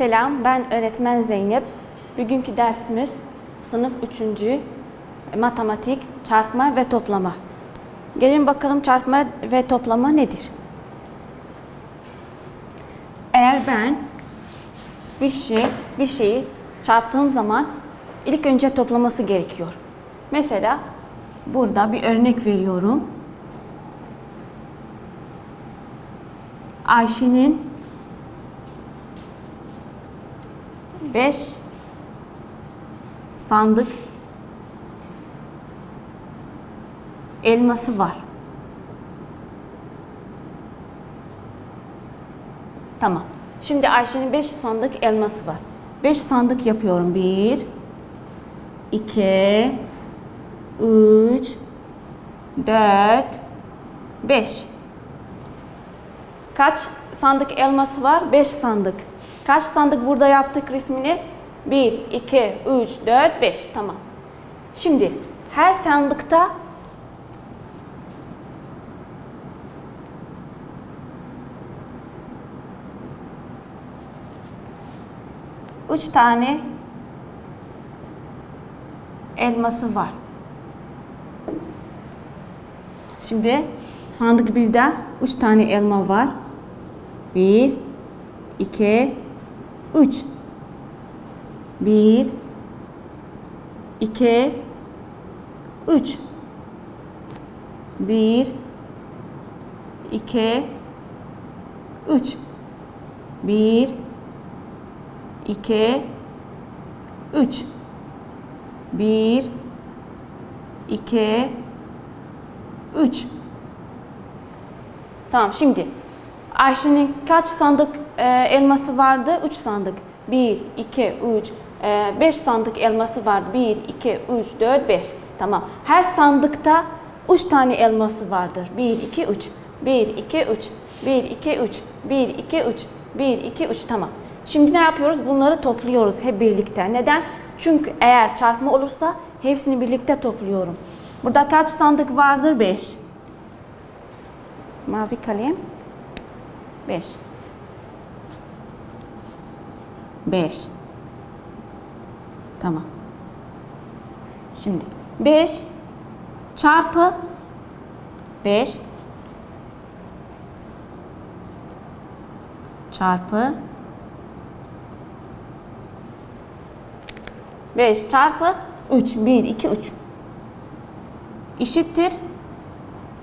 Selam, ben öğretmen Zeynep. Bugünkü dersimiz sınıf 3. matematik, çarpma ve toplama. Gelin bakalım çarpma ve toplama nedir? Eğer ben bir şeyi çarptığım zaman ilk önce toplaması gerekiyor. Mesela burada bir örnek veriyorum. Ayşe'nin 5 sandık elması var. Tamam. Şimdi Ayşe'nin 5 sandık elması var. 5 sandık yapıyorum. 1, 2, 3, 4, 5. Kaç sandık elması var? 5 sandık. Kaç sandık burada yaptık resmini? 1, 2, 3, 4, 5. Tamam. Şimdi her sandıkta üç tane elması var. Şimdi sandık 1'de 3 tane elma var. 1, 2, 3. 1, 2, 3. 1, 2, 3. 1, 2, 3. 1, 2, 3. Tamam, şimdi Ayşe'nin kaç sandık elması vardı? 3 sandık. 1, 2, 3, 5 sandık elması vardı. 1, 2, 3, 4, 5. Tamam. Her sandıkta 3 tane elması vardır. 1, 2, 3. 1, 2, 3. 1, 2, 3. 1, 2, 3. 1, 2, 3. Tamam. Şimdi ne yapıyoruz? Bunları topluyoruz hep birlikte. Neden? Çünkü eğer çarpma olursa hepsini birlikte topluyorum. Burada kaç sandık vardır? 5. Mavi kalem. 5. 5. Tamam. Şimdi 5 çarpı 5 çarpı 5 çarpı 3. 1, 2, 3 eşittir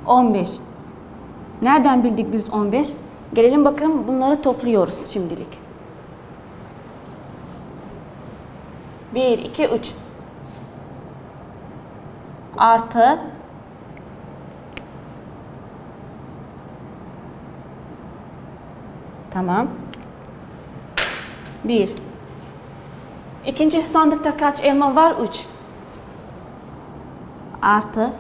15. Nereden bildik biz 15? Gelelim bakalım, bunları topluyoruz şimdilik. 1, 2, 3 artı tamam 1. İkinci sandıkta kaç elma var? 3. Artı.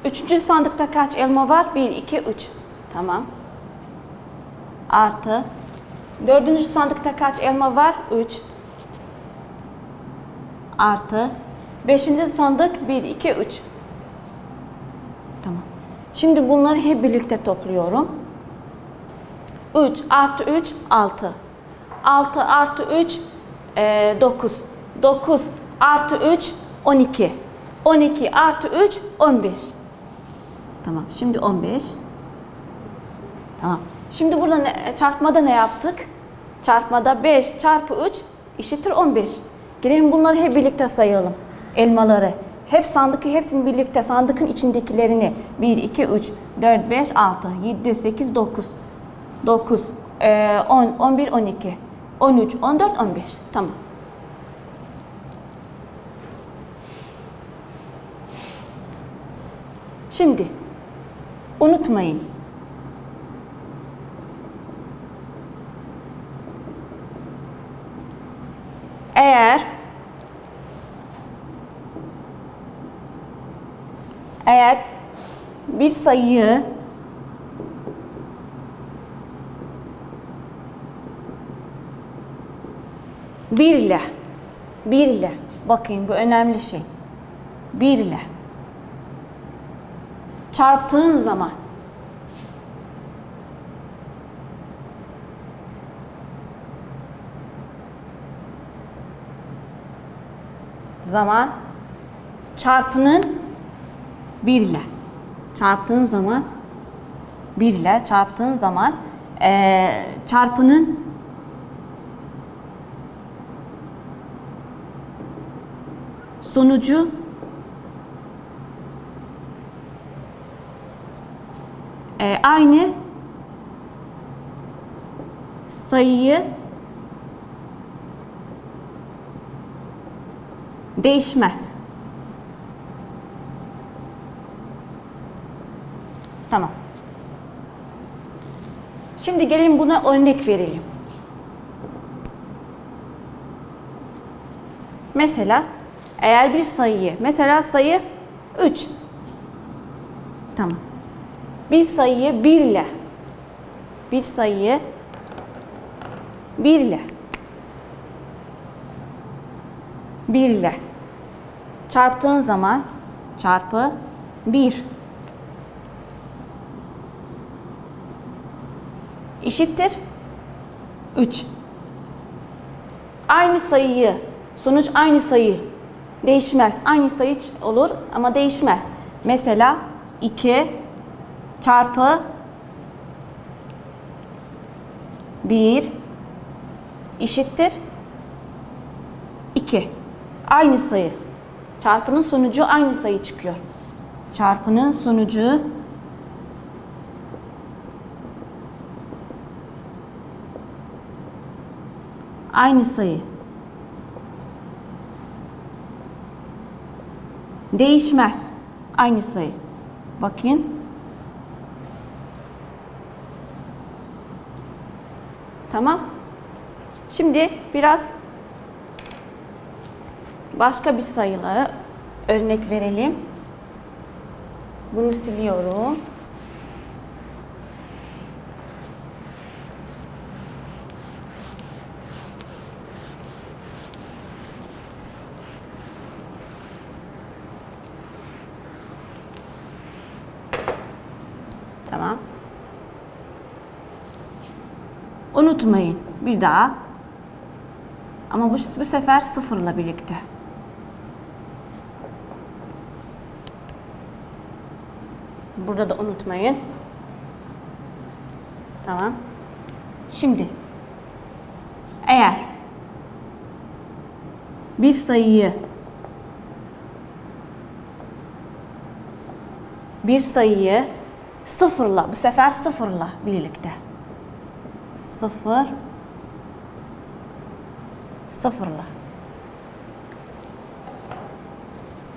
Üçüncü sandıkta kaç elma var? 1, 2, 3. Tamam. Artı. Dördüncü sandıkta kaç elma var? 3. Artı. Beşinci sandık 1, 2, 3. Tamam. Şimdi bunları hep birlikte topluyorum. 3 artı 3, 6. 6 artı 3, 9. 9 artı 3, 12. 12 artı 3, 15. Tamam. Şimdi 15. Tamam. Şimdi burada çarpmada ne yaptık? Çarpmada 5 çarpı 3 eşittir 15. Gelelim bunları hep birlikte sayalım. Elmaları. Hep hepsini birlikte sandıkın içindekilerini. 1, 2, 3, 4, 5, 6, 7, 8, 9. 9, 10, 11, 12, 13, 14, 15. Tamam. Şimdi unutmayın. Eğer bir sayıyı bir ile bakın, bu önemli şey. 1 ile çarptığın zaman zaman çarpının 1 ile çarptığın zaman 1 ile çarptığın zaman çarpının sonucu aynı sayıyı değişmez. Tamam. Şimdi gelin buna örnek verelim. Mesela eğer bir sayıyı, mesela sayı 3. Tamam. Bir sayıyı 1 ile bir sayıyı 1 ile 1 ile çarptığın zaman çarpı 1 eşittir 3. Aynı sayıyı, sonuç aynı sayı değişmez. Aynı sayı olur ama değişmez. Mesela 2 çarpı 1 eşittir 2. Aynı sayı. Çarpının sonucu aynı sayı çıkıyor. Çarpının sonucu aynı sayı. Değişmez. Aynı sayı. Bakın. Tamam. Şimdi biraz başka bir sayılara örnek verelim. Bunu siliyorum. Tamam. Unutmayın bir daha. Ama bu sefer sıfırla birlikte. Burada da unutmayın. Tamam. Şimdi eğer bir sayıyı sıfırla, bu sefer sıfırla birlikte. Sıfırla.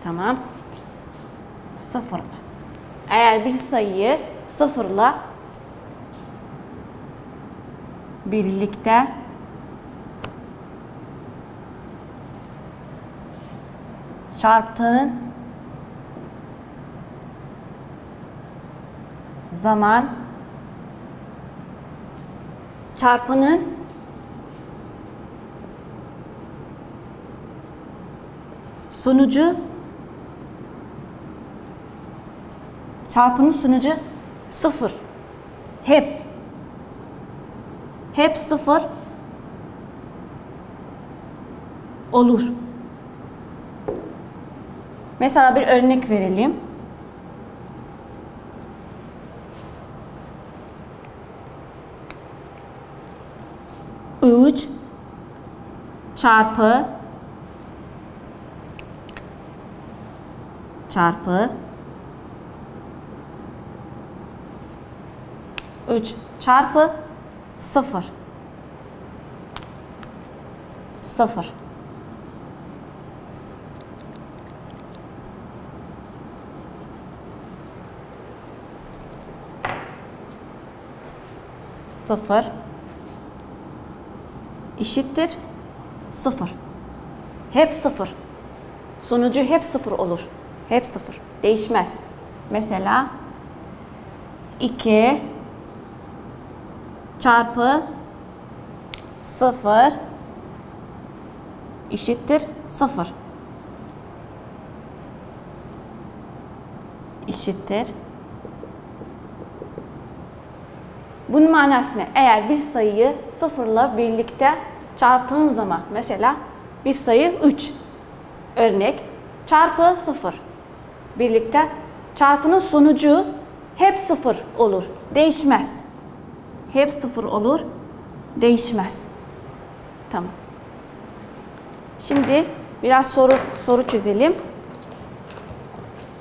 Tamam. Sıfırla. Eğer bir sayıyı sıfırla birlikte çarptığın zaman çarpının sonucu sıfır. Hep sıfır olur. Mesela bir örnek verelim. Üç çarpı 3 çarpı 0. 0. Sıfır eşittir 0. Hep 0. Sonucu hep 0 olur. Hep 0. Değişmez. Mesela 2 çarpı 0 eşittir 0. Eşittir. Bunun manası ne? Eğer bir sayıyı sıfırla birlikte çarptığın zaman, mesela bir sayı 3. örnek çarpı 0. Birlikte çarpının sonucu hep 0 olur. Değişmez. Hep 0 olur. Değişmez. Tamam. Şimdi biraz soru çözelim.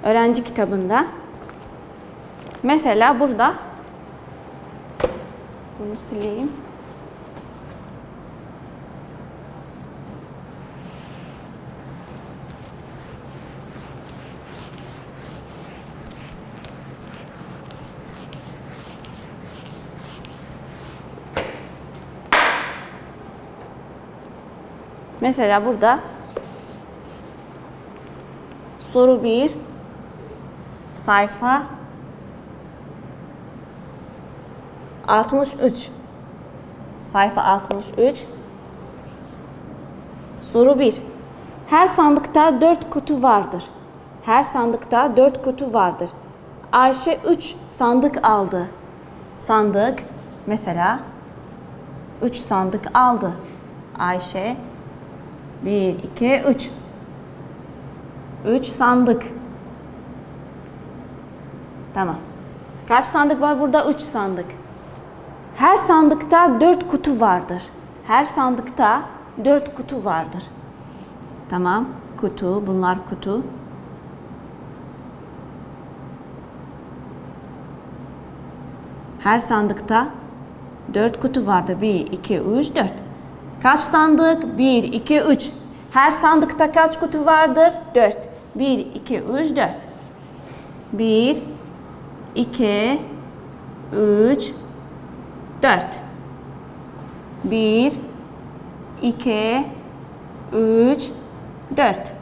Öğrenci kitabında. Mesela burada bunu sileyim. Mesela burada soru 1 sayfa 63. Sayfa 63. Soru 1. Her sandıkta 4 kutu vardır. Her sandıkta 4 kutu vardır. Ayşe 3 sandık aldı. Sandık mesela 3 sandık aldı. Ayşe 1, 2, 3. 3 sandık. Tamam. Kaç sandık var burada? 3 sandık. Her sandıkta 4 kutu vardır. Her sandıkta 4 kutu vardır. Tamam. Kutu. Bunlar kutu. Her sandıkta 4 kutu vardır. 1, 2, 3, 4. Kaç sandık? 1, 2, 3. Her sandıkta kaç kutu vardır? 4. 1, 2, 3, 4. 1, 2, 3, 4. 1, 2, 3, 4.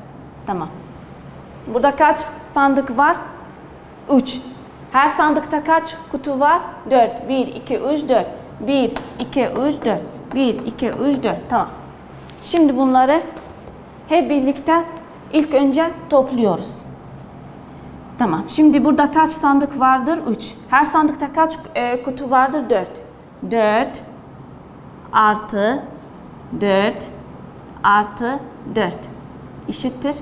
Tamam. Burada kaç sandık var? 3. Her sandıkta kaç kutu var? 4. 1, 2, 3, 4. 1, 2, 3, 4. 1, 2, 3, 4. Tamam. Şimdi bunları hep birlikte ilk önce topluyoruz. Tamam. Şimdi burada kaç sandık vardır? 3. Her sandıkta kaç kutu vardır? 4. 4 artı 4 artı 4 eşittir.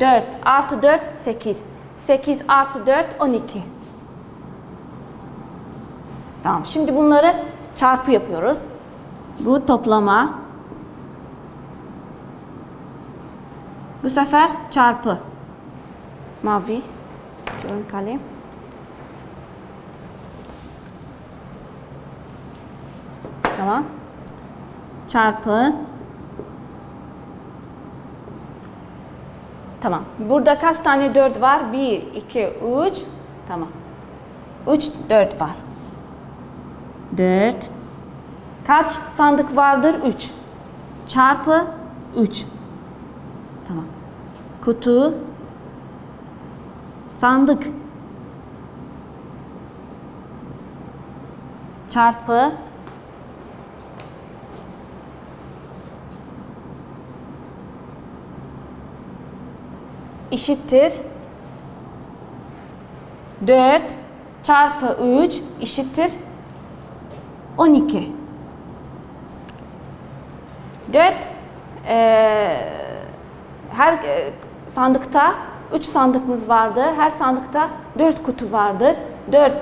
4 artı 4 8. 8 artı 4 12. Tamam. Şimdi bunları çarpı yapıyoruz. Bu toplama. Bu sefer çarpı. Mavi. Sıkıyorum kalem. Tamam. Çarpı. Tamam. Burada kaç tane 4 var? 1, 2, 3. Tamam. 3, 4 var. 4. Kaç sandık vardır? 3. Çarpı 3. Tamam. Kutu. Sandık. Çarpı. Eşittir. 4 çarpı 3 eşittir 12. 4 her sandıkta 3 sandıkımız vardı. Her sandıkta 4 kutu vardır. 4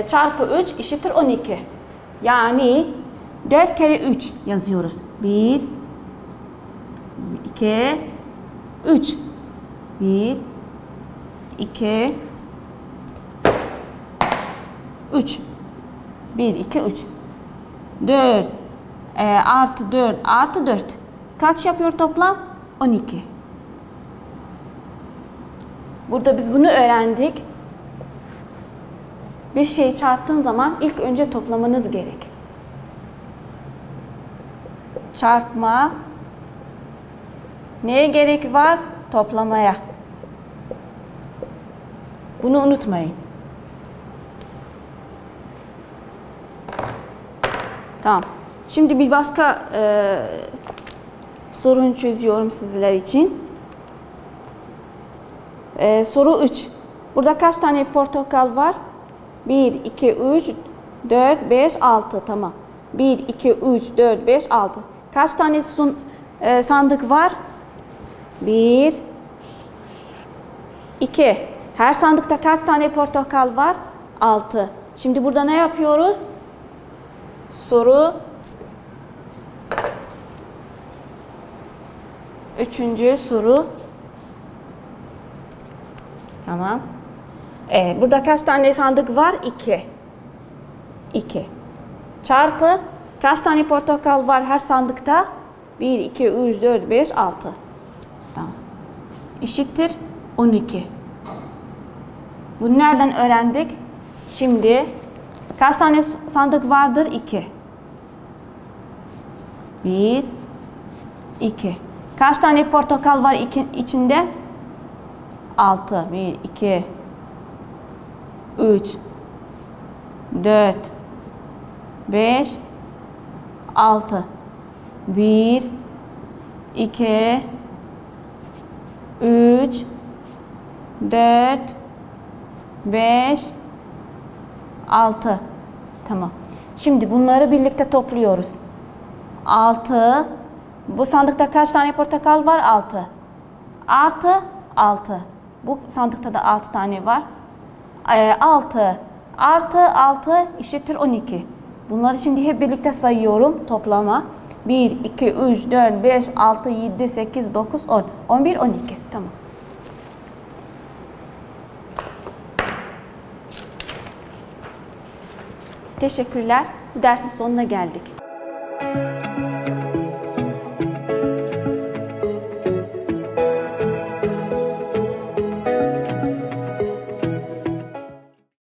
çarpı 3 eşittir 12. Yani 4 kere 3 yazıyoruz. 1 2 3 1 2 3 1 2 3 4 artı 4 artı 4 kaç yapıyor toplam? 12. Burada biz bunu öğrendik. Bir şeyi çarptığın zaman ilk önce toplamanız gerek. Çarpma. Neye gerek var? Toplamaya. Bunu unutmayın. Tamam. Şimdi bir başka sorun çözüyorum sizler için. Soru 3. Burada kaç tane portakal var? 1, 2, 3, 4, 5, 6. Tamam. 1, 2, 3, 4, 5, 6. Kaç tane sandık var? 1, 2. Her sandıkta kaç tane portakal var? 6. Şimdi burada ne yapıyoruz? Soru. Üçüncü soru. Tamam. Burada kaç tane sandık var? 2. 2. Çarpı kaç tane portakal var her sandıkta? 1, 2, 3, 4, 5, 6. Tamam. Eşittir 12. Bunu nereden öğrendik? Şimdi kaç tane sandık vardır? 2. 1, 2. Kaç tane portakal var içinde? 6. 1, 2, 3, 4, 5, 6. 1, 2, 3, 4, 5, 6. Tamam. Şimdi bunları birlikte topluyoruz. 6. Bu sandıkta kaç tane portakal var? 6. Artı 6. Bu sandıkta da 6 tane var. 6 artı 6 eşittir 12. Bunları şimdi hep birlikte sayıyorum toplama. 1, 2, 3, 4, 5, 6, 7, 8, 9, 10. 11, 12. Tamam. Teşekkürler. Bu dersin sonuna geldik.